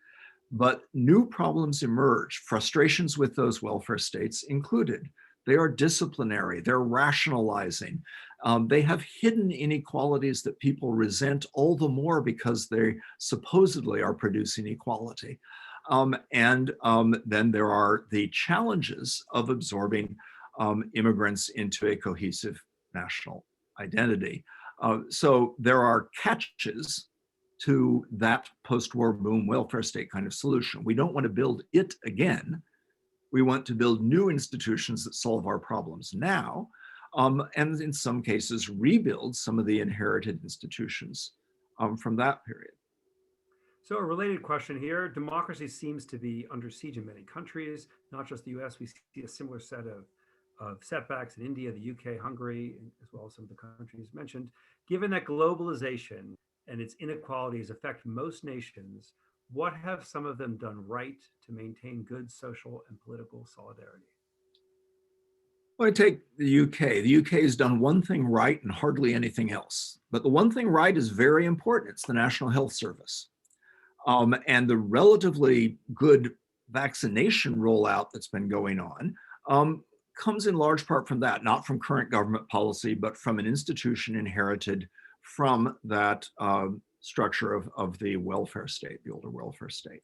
But new problems emerge, frustrations with those welfare states included. They are disciplinary, they're rationalizing. They have hidden inequalities that people resent all the more because they supposedly are producing equality. Then there are the challenges of absorbing immigrants into a cohesive national identity. So there are catches to that post-war boom welfare state kind of solution. We don't want to build it again. We want to build new institutions that solve our problems now, and in some cases rebuild some of the inherited institutions from that period.
So a related question here, democracy seems to be under siege in many countries, not just the US. We see a similar set of setbacks in India, the UK, Hungary, as well as some of the countries mentioned. Given that globalization and its inequalities affect most nations, what have some of them done right to maintain good social and political solidarity?
Well, I take the UK. The UK has done one thing right and hardly anything else. But the one thing right is very important. It's the National Health Service. And the relatively good vaccination rollout that's been going on comes in large part from that, not from current government policy, but from an institution inherited from that structure of the welfare state, the older welfare state.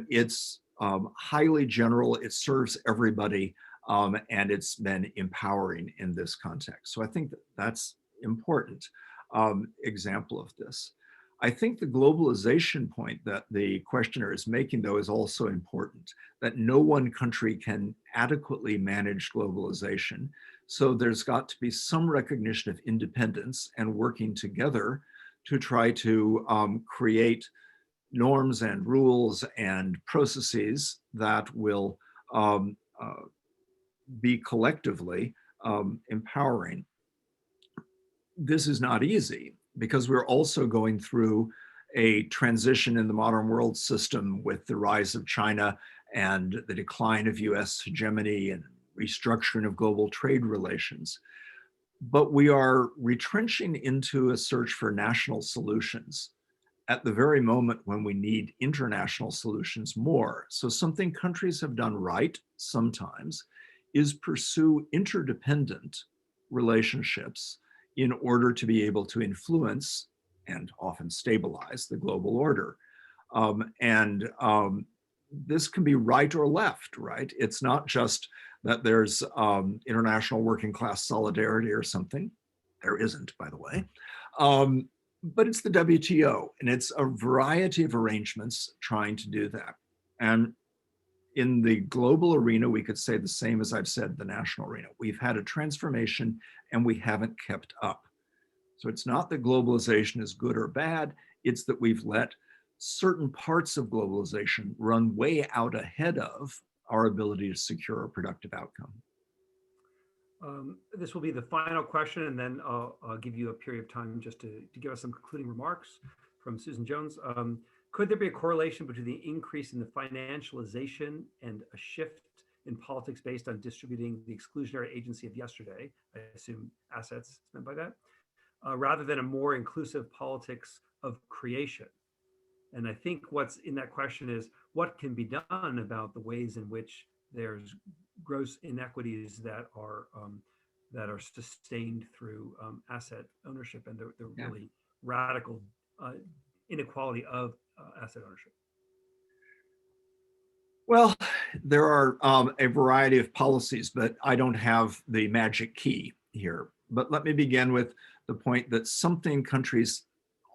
It's highly general, it serves everybody, and it's been empowering in this context. So I think that's important example of this. I think the globalization point that the questioner is making, though, is also important, that no one country can adequately manage globalization. So there's got to be some recognition of independence and working together to try to create norms and rules and processes that will be collectively empowering. This is not easy because we're also going through a transition in the modern world system with the rise of China and the decline of US hegemony and restructuring of global trade relations. But we are retrenching into a search for national solutions at the very moment when we need international solutions more. So something countries have done right sometimes is pursue interdependent relationships in order to be able to influence and often stabilize the global order. This can be right or left, right? It's not just that there's international working class solidarity or something. There isn't, by the way. But it's the WTO, and it's a variety of arrangements trying to do that. And in the global arena, we could say the same as I've said, the national arena. We've had a transformation and we haven't kept up. So it's not that globalization is good or bad, it's that we've let certain parts of globalization run way out ahead of our ability to secure a productive outcome.
This will be the final question, and then I'll give you a period of time just to give us some concluding remarks from Susan Jones. Could there be a correlation between the increase in the financialization and a shift in politics based on distributing the exclusionary agency of yesterday, I assume assets is meant by that, rather than a more inclusive politics of creation. And I think what's in that question is what can be done about the ways in which there's gross inequities that are sustained through asset ownership and the really radical inequality of asset ownership.
Well, there are a variety of policies, but I don't have the magic key here. But let me begin with the point that something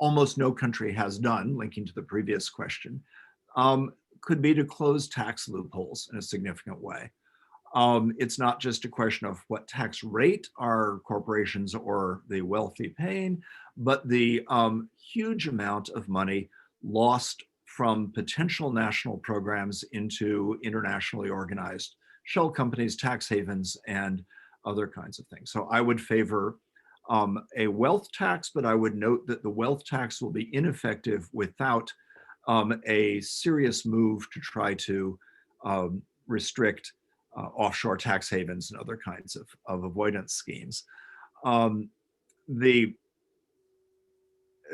almost no country has done, linking to the previous question, could be to close tax loopholes in a significant way. It's not just a question of what tax rate are corporations or the wealthy paying, but the huge amount of money lost from potential national programs into internationally organized shell companies, tax havens, and other kinds of things. So I would favor a wealth tax, but I would note that the wealth tax will be ineffective without a serious move to try to restrict offshore tax havens and other kinds of avoidance schemes.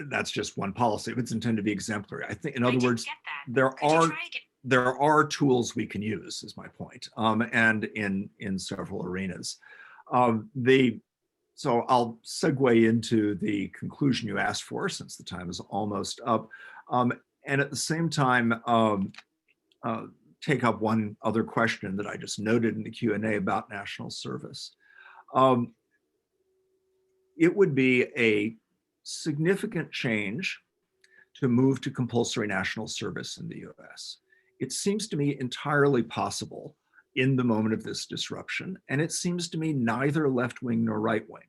That's just one policy. It's intended to be exemplary. I think, in other words, there are tools we can use, is my point, and in several arenas. So I'll segue into the conclusion you asked for, since the time is almost up, and at the same time, take up one other question that I just noted in the Q&A about national service. It would be a significant change to move to compulsory national service in the US. It seems to me entirely possible in the moment of this disruption, and it seems to me neither left-wing nor right-wing.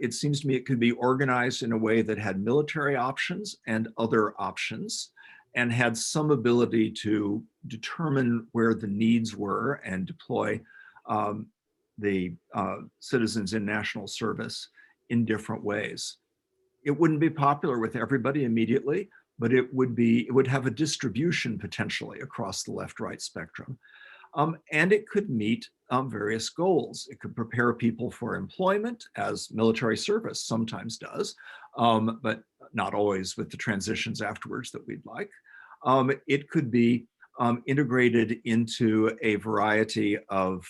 It seems to me it could be organized in a way that had military options and other options, and had some ability to determine where the needs were and deploy the citizens in national service in different ways. It wouldn't be popular with everybody immediately, but it would have a distribution potentially across the left-right spectrum. And it could meet various goals. It could prepare people for employment, as military service sometimes does, but not always with the transitions afterwards that we'd like. It could be integrated into a variety of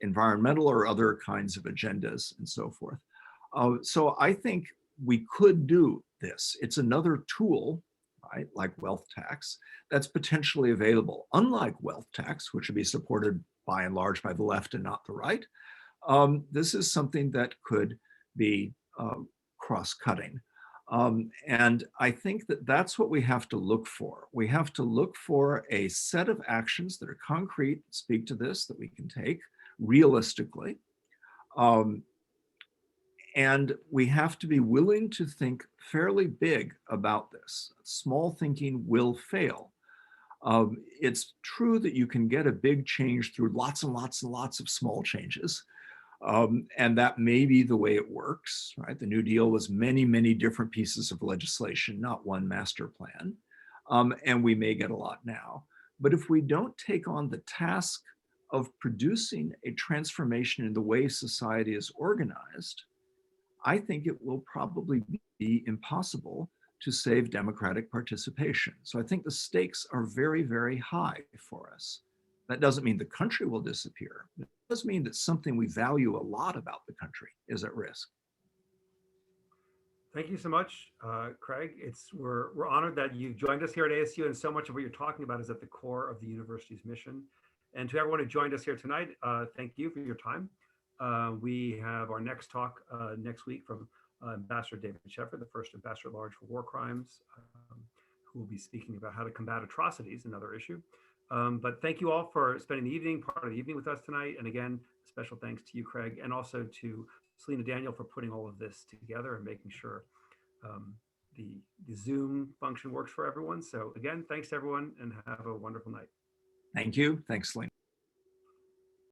environmental or other kinds of agendas and so forth. So I think we could do this. It's another tool, right, like wealth tax, that's potentially available. Unlike wealth tax, which would be supported by and large by the left and not the right, this is something that could be cross-cutting. And I think that that's what we have to look for. We have to look for a set of actions that are concrete, speak to this, that we can take realistically. And we have to be willing to think fairly big about this. Small thinking will fail. It's true that you can get a big change through lots and lots and lots of small changes. And that may be the way it works, right? The New Deal was many, many different pieces of legislation, not one master plan. And we may get a lot now. But if we don't take on the task of producing a transformation in the way society is organized, I think it will probably be impossible to save democratic participation. So I think the stakes are very, very high for us. That doesn't mean the country will disappear. It does mean that something we value a lot about the country is at risk.
Thank you so much, Craig. We're honored that you joined us here at ASU, and so much of what you're talking about is at the core of the university's mission. And to everyone who joined us here tonight, thank you for your time. We have our next talk next week from Ambassador David Sheffer, the first Ambassador at Large for War Crimes, who will be speaking about how to combat atrocities, another issue. But thank you all for spending the evening, part of the evening with us tonight. And again, special thanks to you, Craig, and also to Selena Daniel for putting all of this together and making sure the Zoom function works for everyone. So again, thanks to everyone and have a wonderful night.
Thank you. Thanks, Selena.